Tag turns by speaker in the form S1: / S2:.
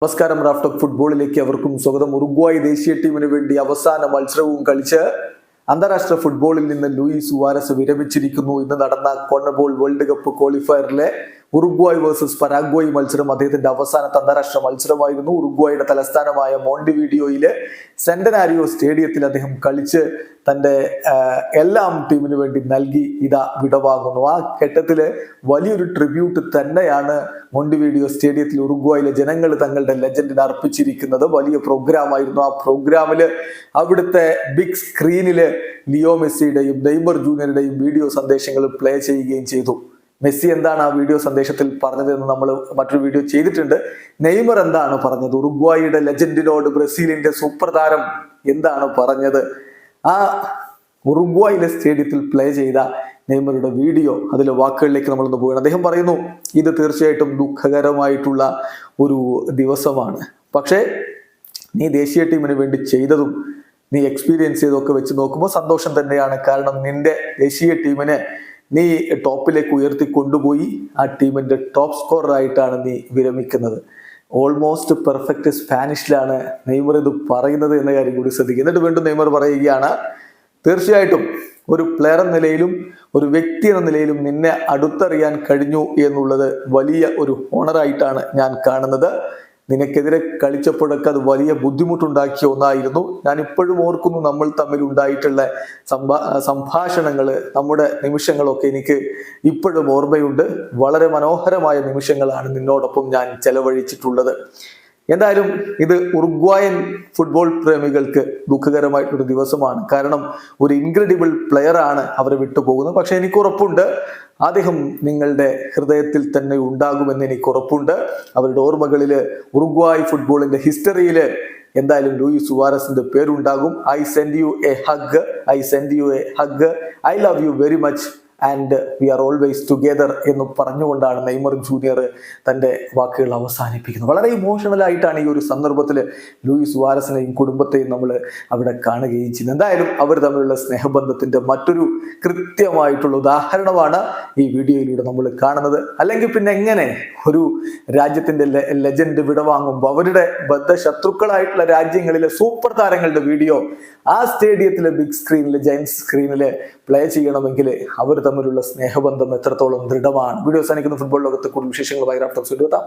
S1: നമസ്കാരം. റാഫ്റ്റോക്ക് ഫുട്ബോളിലേക്ക് അവർക്കും സ്വാഗതം. ഉറുഗ്വായ് ദേശീയ ടീമിന് വേണ്ടി അവസാന മത്സരവും കളിച്ച് അന്താരാഷ്ട്ര ഫുട്ബോളിൽ നിന്ന് ലൂയിസ് സുവാരസ് വിരമിച്ചിരിക്കുന്നു. ഇന്ന് നടന്ന കോൺമബോൾ വേൾഡ് കപ്പ് ക്വാളിഫയറിലെ ഉറുഗ്വായ് വേഴ്സസ് പരാഗ്വായ് മത്സരം അദ്ദേഹത്തിന്റെ അവസാനത്തെ അന്താരാഷ്ട്ര മത്സരമായിരുന്നു. ഉറുഗ്വായുടെ തലസ്ഥാനമായ മോണ്ടിവീഡിയോയിലെ സെന്റനാരിയോ സ്റ്റേഡിയത്തിൽ അദ്ദേഹം കളിച്ച് തന്റെ എല്ലാം ടീമിന് വേണ്ടി നൽകി ഇതാ വിടവാങ്ങുന്നു. ആ ഘട്ടത്തില് വലിയൊരു ട്രിബ്യൂട്ട് തന്നെയാണ് മോണ്ടിവീഡിയോ സ്റ്റേഡിയത്തിൽ ഉറുഗ്വായിലെ ജനങ്ങൾ തങ്ങളുടെ ലെജൻഡിന് അർപ്പിച്ചിരിക്കുന്നത്. വലിയ പ്രോഗ്രാം ആയിരുന്നു. ആ പ്രോഗ്രാമില് അവിടുത്തെ ബിഗ് സ്ക്രീനില് ലിയോ മെസ്സിയുടെയും നെയ്മർ ജൂനിയറുടെയും വീഡിയോ സന്ദേശങ്ങൾ പ്ലേ ചെയ്യുകയും ചെയ്തു. മെസ്സി എന്താണ് ആ വീഡിയോ സന്ദേശത്തിൽ പറഞ്ഞത് എന്ന് നമ്മൾ മറ്റൊരു വീഡിയോ ചെയ്തിട്ടുണ്ട്. നെയ്മർ എന്താണ് പറഞ്ഞത്, ഉറുഗ്വായിയുടെ ലെജൻഡിനോട് ബ്രസീലിന്റെ സൂപ്പർ താരം എന്താണ് പറഞ്ഞത്, ആ ഉറുഗ്വായിലെ സ്റ്റേഡിയത്തിൽ പ്ലേ ചെയ്ത നെയ്മറുടെ വീഡിയോ, അതിലെ വാക്കുകളിലേക്ക് നമ്മളൊന്ന് പോവുകയാണ്. അദ്ദേഹം പറയുന്നു, ഇത് തീർച്ചയായിട്ടും ദുഃഖകരമായിട്ടുള്ള ഒരു ദിവസമാണ്. പക്ഷേ നീ ദേശീയ ടീമിന് വേണ്ടി ചെയ്തതും നീ എക്സ്പീരിയൻസ് ചെയ്തൊക്കെ വെച്ച് നോക്കുമ്പോൾ സന്തോഷം തന്നെയാണ്. കാരണം നിന്റെ ദേശീയ ടീമിനെ നീ ടോപ്പിലേക്ക് ഉയർത്തി കൊണ്ടുപോയി. ആ ടീമിന്റെ ടോപ്പ് സ്കോറർ ആയിട്ടാണ് നീ വിരമിക്കുന്നത്. ഓൾമോസ്റ്റ് പെർഫെക്റ്റ് സ്പാനിഷിലാണ് നെയ്മർ ഇത് പറയുന്നത് എന്ന കാര്യം കൂടി ശ്രദ്ധിക്കുക. എന്നിട്ട് വീണ്ടും നെയ്മർ പറയുകയാണ്, തീർച്ചയായിട്ടും ഒരു പ്ലെയർ എന്ന നിലയിലും ഒരു വ്യക്തി എന്ന നിലയിലും നിന്നെ അടുത്തറിയാൻ കഴിഞ്ഞു എന്നുള്ളത് വലിയ ഒരു ഓണറായിട്ടാണ് ഞാൻ കാണുന്നത്. നിനക്കെതിരെ കളിച്ചപ്പോഴൊക്കെ അത് വലിയ ബുദ്ധിമുട്ടുണ്ടാക്കിയ ഒന്നായിരുന്നു. ഞാൻ ഇപ്പോഴും ഓർക്കുന്നു, നമ്മൾ തമ്മിൽ ഉണ്ടായിട്ടുള്ള സംഭാഷണങ്ങൾ, നമ്മുടെ നിമിഷങ്ങളൊക്കെ എനിക്ക് ഇപ്പോഴും ഓർമ്മയുണ്ട്. വളരെ മനോഹരമായ നിമിഷങ്ങളാണ് നിന്നോടൊപ്പം ഞാൻ ചെലവഴിച്ചിട്ടുള്ളത്. എന്തായാലും ഇത് ഉറുഗ്വായൻ ഫുട്ബോൾ പ്രേമികൾക്ക് ദുഃഖകരമായിട്ടൊരു ദിവസമാണ്. കാരണം ഒരു ഇൻക്രെഡിബിൾ പ്ലെയർ ആണ് അവരെ വിട്ടുപോകുന്നത്. പക്ഷെ എനിക്ക് ഉറപ്പുണ്ട്, അദ്ദേഹം നിങ്ങളുടെ ഹൃദയത്തിൽ തന്നെ ഉണ്ടാകുമെന്ന് എനിക്ക് ഉറപ്പുണ്ട്. അവരുടെ ഓർമ്മകളില് ഉറുഗ്വായ് ഫുട്ബോളിന്റെ ഹിസ്റ്ററിയില് എന്തായാലും ലൂയിസ് സുവാരസിന്റെ പേരുണ്ടാകും. I send you A hug, I send you A hug, I love you very much and we are always together എന്ന് പറഞ്ഞുകൊണ്ടാണ് നെയ്മർ ജൂനിയർ തൻ്റെ വാക്കുകൾ അവസാനിപ്പിക്കുന്നത്. വളരെ ഇമോഷണൽ ആയിട്ടാണ് ഈ ഒരു സന്ദർഭത്തിൽ ലൂയിസ് സുവാരസിനെയും കുടുംബത്തെയും നമ്മൾ അവിടെ കാണുകയും ചെയ്യുന്നത്. എന്തായാലും അവർ തമ്മിലുള്ള സ്നേഹബന്ധത്തിന്റെ മറ്റൊരു കൃത്യമായിട്ടുള്ള ഉദാഹരണമാണ് ഈ വീഡിയോയിലൂടെ നമ്മൾ കാണുന്നത്. അല്ലെങ്കിൽ പിന്നെ എങ്ങനെ ഒരു രാജ്യത്തിന്റെ ലെജൻഡ് വിടവാങ്ങുമ്പോൾ അവരുടെ ബദ്ധശത്രുക്കളായിട്ടുള്ള രാജ്യങ്ങളിലെ സൂപ്പർ താരങ്ങളുടെ വീഡിയോ ആ സ്റ്റേഡിയത്തിലെ ബിഗ് സ്ക്രീനിലെ ജയന്റ് സ്ക്രീനില് പ്ലേ ചെയ്യണമെങ്കിൽ അവർ തമ്മിലുള്ള സ്നേഹബന്ധം എത്രത്തോളം ദൃഢമാണ്. വീഡിയോ അവസാനിക്കുന്ന ഫുട്ബോൾ ലോകത്തെ കൂടുതൽ വിശേഷങ്ങളുമായി റാഫ്റ്റോക്സ് എത്താം.